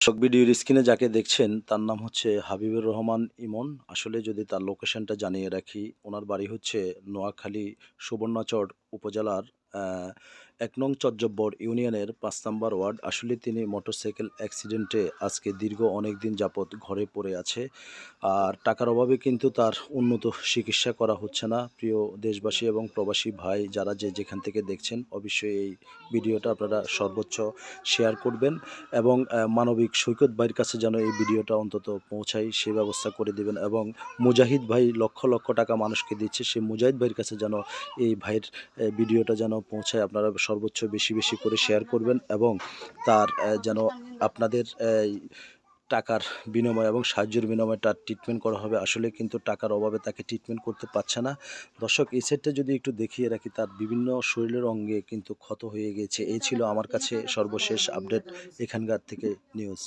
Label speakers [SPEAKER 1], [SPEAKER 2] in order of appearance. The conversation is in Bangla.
[SPEAKER 1] শক ভিডিওর স্ক্রিনে যাকে দেখছেন তার নাম হচ্ছে হাবিবুর রহমান ইমন। আসলে যদি তার লোকেশনটা জানিয়ে রাখি, ওনার বাড়ি হচ্ছে নোয়াখালী সুবর্ণচর উপজেলার আ ১ নং চজ্জব্বর ইউনিয়নের ৫ নাম্বার ওয়ার্ড। আসলে তিনি মোটরসাইকেল অ্যাক্সিডেন্টে আজকে দীর্ঘ অনেকদিন যাবৎ ঘরে পড়ে আছে। আর টাকার অভাবে কিন্তু তার উন্নত চিকিৎসা করা হচ্ছে না। প্রিয় দেশবাসী এবং প্রবাসী ভাই যারা যে যেখান থেকে দেখছেন, অবশ্যই এই ভিডিওটা আপনারা সর্বোচ্চ শেয়ার করবেন এবং মানবিক সৈকত ভাইয়ের কাছে যেন এই ভিডিওটা অন্তত পৌঁছায় সে ব্যবস্থা করে দিবেন। এবং মুজাহিদ ভাই লক্ষ লক্ষ টাকা মানুষকে দিচ্ছে, সেই মুজাহিদ ভাইয়ের কাছে যেন এই ভাইয়ের ভিডিওটা যেন পৌঁছায়। আপনারা সর্বোচ্চ বেশি বেশি করে শেয়ার করবেন এবং তার যেন আপনাদের টাকার বিনিময়ে এবং সাহায্যের বিনিময়ে তার ট্রিটমেন্ট করা হবে। আসলে কিন্তু টাকার অভাবে তাকে ট্রিটমেন্ট করতে পারছে না। দর্শক, এই সাইডটা যদি একটু দেখিয়ে রাখি, তার বিভিন্ন শরীরের অঙ্গে কিন্তু ক্ষত হয়ে গিয়েছে। এই ছিল আমার কাছে সর্বশেষ আপডেট এখানকার থেকে নিউজ।